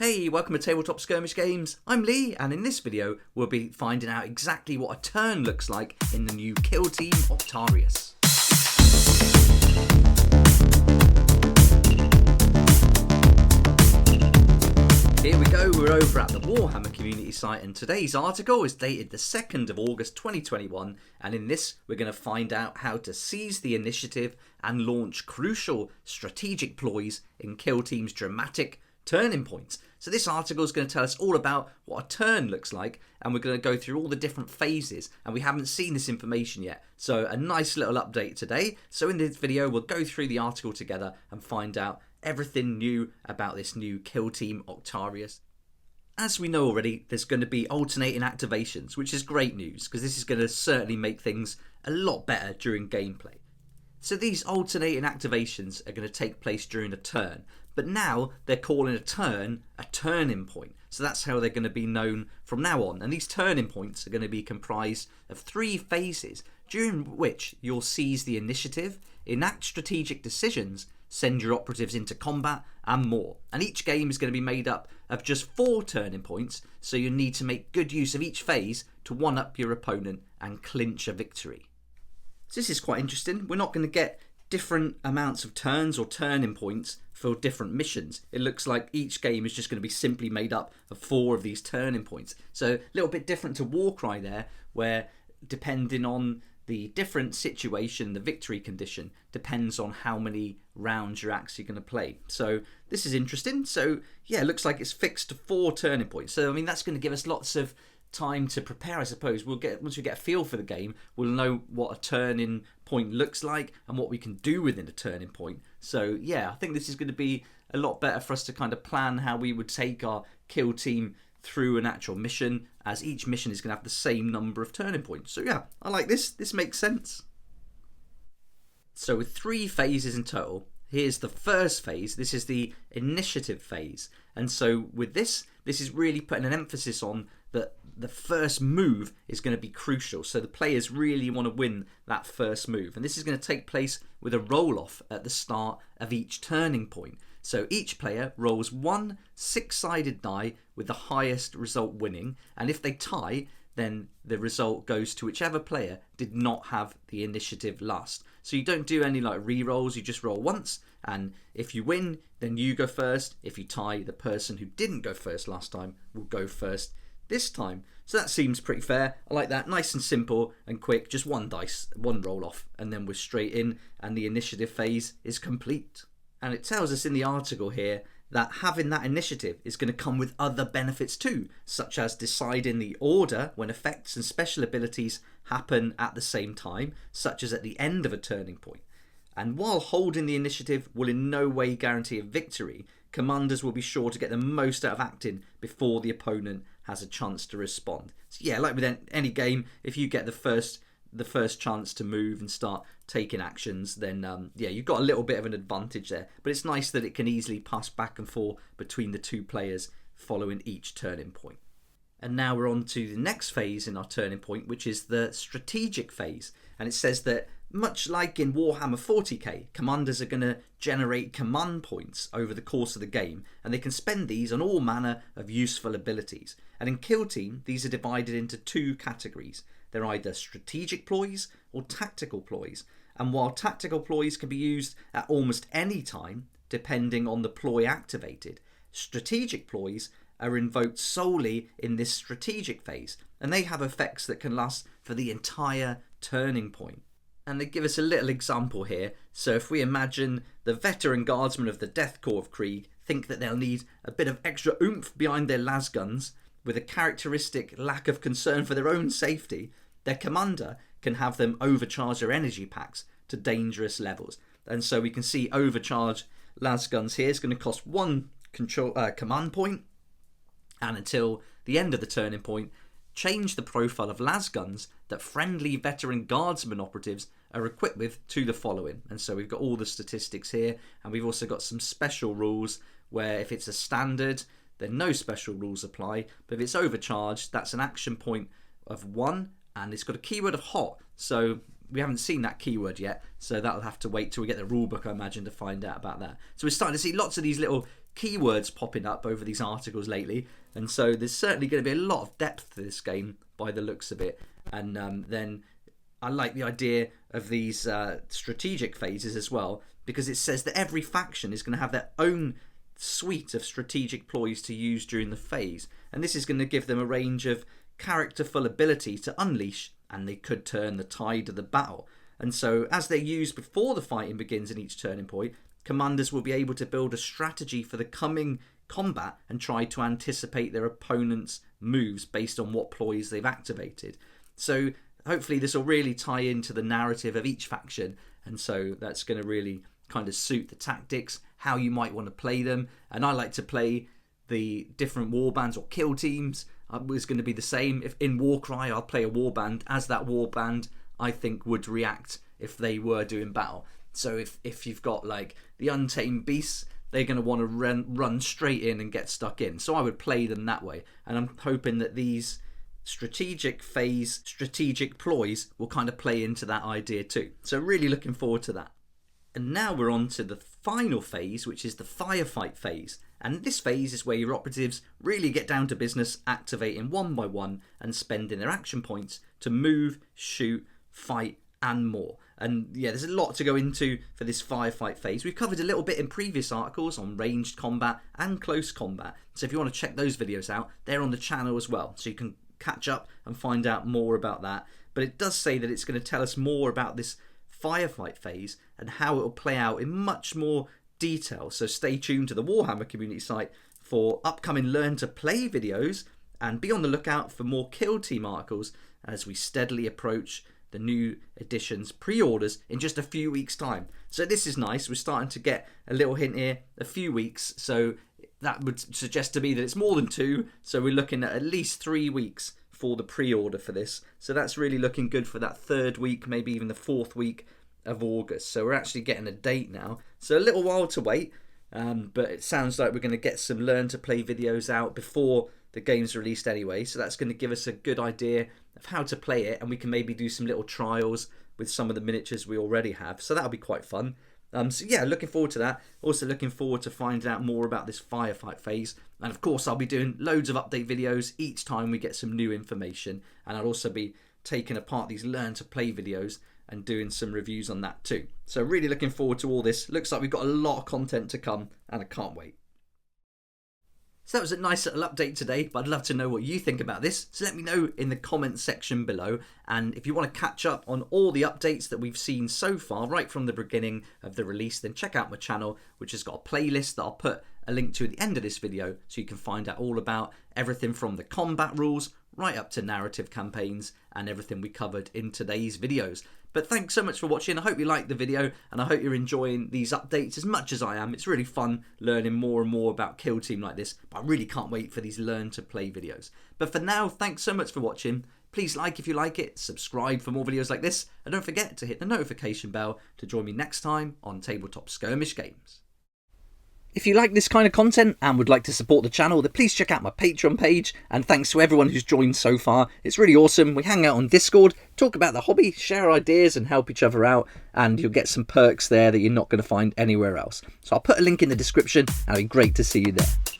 Hey, welcome to Tabletop Skirmish Games. I'm Lee, and in this video we'll be finding out exactly what a turn looks like in the new Kill Team Octarius. Here we go, we're over at the Warhammer Community site, and today's article is dated the 2nd of August 2021, and in this we're going to find out how to seize the initiative and launch crucial strategic ploys in Kill Team's dramatic turning points. So this article is going to tell us all about what a turn looks like, and we're going to go through all the different phases, and we haven't seen this information yet. So a nice little update today. So in this video we'll go through the article together and find out everything new about this new Kill Team Octarius. As we know already, there's going to be alternating activations, which is great news because this is going to certainly make things a lot better during gameplay. So these alternating activations are going to take place during a turn, but now they're calling a turn a turning point. So that's how they're going to be known from now on. And these turning points are going to be comprised of 3 phases, during which you'll seize the initiative, enact strategic decisions, send your operatives into combat, and more. And each game is going to be made up of just 4 turning points, so you need to make good use of each phase to one-up your opponent and clinch a victory. So this is quite interesting. We're not going to get different amounts of turns or turning points for different missions. It looks like each game is just going to be simply made up of 4 of these turning points. So a little bit different to Warcry there, where depending on the different situation, the victory condition depends on how many rounds you're actually going to play. So this is interesting. So yeah, it looks like it's fixed to 4 turning points. So I mean, that's going to give us lots of time to prepare, I suppose. Once we get a feel for the game, we'll know what a turning point looks like and what we can do within a turning point. So yeah, I think this is going to be a lot better for us to kind of plan how we would take our kill team through an actual mission, as each mission is going to have the same number of turning points. So yeah, I like this. This makes sense. So with 3 phases in total, here's the first phase. This is the initiative phase. And so with this is really putting an emphasis on that the first move is going to be crucial. So the players really want to win that first move. And this is going to take place with a roll-off at the start of each turning point. So each player rolls 1 6-sided die with the highest result winning. And if they tie, then the result goes to whichever player did not have the initiative last. So you don't do any like re-rolls, you just roll once. And if you win, then you go first. If you tie, the person who didn't go first last time will go first this time. So that seems pretty fair. I like that. Nice and simple and quick. Just 1 dice, 1 roll off, and then we're straight in and the initiative phase is complete. And it tells us in the article here that having that initiative is going to come with other benefits too, such as deciding the order when effects and special abilities happen at the same time, such as at the end of a turning point. And while holding the initiative will in no way guarantee a victory, commanders will be sure to get the most out of acting before the opponent has a chance to respond. So yeah, like with any game, if you get the first chance to move and start taking actions, then yeah, you've got a little bit of an advantage there. But it's nice that it can easily pass back and forth between the 2 players following each turning point. And now we're on to the next phase in our turning point, which is the strategic phase. And it says that much like in Warhammer 40k, commanders are going to generate command points over the course of the game, and they can spend these on all manner of useful abilities. And in Kill Team, these are divided into 2 categories. They're either strategic ploys or tactical ploys. And while tactical ploys can be used at almost any time, depending on the ploy activated, strategic ploys are invoked solely in this strategic phase, and they have effects that can last for the entire turning point. And they give us a little example here. So if we imagine the veteran guardsmen of the Death Corps of Krieg think that they'll need a bit of extra oomph behind their lasguns, with a characteristic lack of concern for their own safety, their commander can have them overcharge their energy packs to dangerous levels. And so we can see overcharge lasguns here is going to cost 1 command point, and until the end of the turning point, change the profile of lasguns that friendly veteran guardsman operatives are equipped with to the following. And so we've got all the statistics here, and we've also got some special rules where if it's a standard, then no special rules apply, but if it's overcharged, that's an action point of 1, and it's got a keyword of hot, so we haven't seen that keyword yet, so that'll have to wait till we get the rulebook, I imagine, to find out about that. So we're starting to see lots of these little keywords popping up over these articles lately, and so there's certainly going to be a lot of depth to this game by the looks of it. And then I like the idea of these strategic phases as well, because it says that every faction is going to have their own suite of strategic ploys to use during the phase, and this is going to give them a range of characterful ability to unleash, and they could turn the tide of the battle. And so as they're used before the fighting begins in each turning point, commanders will be able to build a strategy for the coming combat and try to anticipate their opponent's moves based on what ploys they've activated. So hopefully this will really tie into the narrative of each faction, and so that's going to really kind of suit the tactics, how you might want to play them. And I like to play the different warbands or kill teams. It's going to be the same. If in Warcry I'll play a warband as that warband I think would react if they were doing battle. So if you've got like the Untamed Beasts, they're going to want to run straight in and get stuck in. So I would play them that way. And I'm hoping that these strategic phase, strategic ploys will kind of play into that idea too. So really looking forward to that. And now we're on to the final phase, which is the Firefight Phase. And this phase is where your operatives really get down to business, activating one by one and spending their action points to move, shoot, fight and more. And yeah, there's a lot to go into for this Firefight Phase. We've covered a little bit in previous articles on ranged combat and close combat. So if you want to check those videos out, they're on the channel as well. So you can catch up and find out more about that. But it does say that it's going to tell us more about this Firefight Phase and how it will play out in much more detail. So stay tuned to the Warhammer Community site for upcoming Learn to Play videos, and be on the lookout for more Kill Team articles as we steadily approach the new edition's pre-orders in just a few weeks' time. So this is nice. We're starting to get a little hint here, a few weeks. So that would suggest to me that it's more than 2. So we're looking at least 3 weeks for the pre-order for this. So that's really looking good for that 3rd week, maybe even the 4th week of August. So we're actually getting a date now. So a little while to wait, but it sounds like we're going to get some Learn to Play videos out before the game's released anyway. So that's going to give us a good idea of how to play it, and we can maybe do some little trials with some of the miniatures we already have. So that'll be quite fun. So yeah, looking forward to that. Also looking forward to finding out more about this Firefight Phase. And of course, I'll be doing loads of update videos each time we get some new information. And I'll also be taking apart these Learn to Play videos and doing some reviews on that too. So really looking forward to all this. Looks like we've got a lot of content to come, and I can't wait. So that was a nice little update today, but I'd love to know what you think about this. So let me know in the comments section below. And if you want to catch up on all the updates that we've seen so far, right from the beginning of the release, then check out my channel, which has got a playlist that I'll put a link to at the end of this video, so you can find out all about everything from the combat rules right up to narrative campaigns and everything we covered in today's videos. But thanks so much for watching. I hope you liked the video, and I hope you're enjoying these updates as much as I am. It's really fun learning more and more about Kill Team like this, but I really can't wait for these Learn to Play videos. But for now, thanks so much for watching. Please like if you like it, subscribe for more videos like this, and don't forget to hit the notification bell to join me next time on Tabletop Skirmish Games. If you like this kind of content and would like to support the channel, then please check out my Patreon page. And thanks to everyone who's joined so far. It's really awesome. We hang out on Discord, talk about the hobby, share ideas and help each other out. And you'll get some perks there that you're not going to find anywhere else. So I'll put a link in the description, and it'll be great to see you there.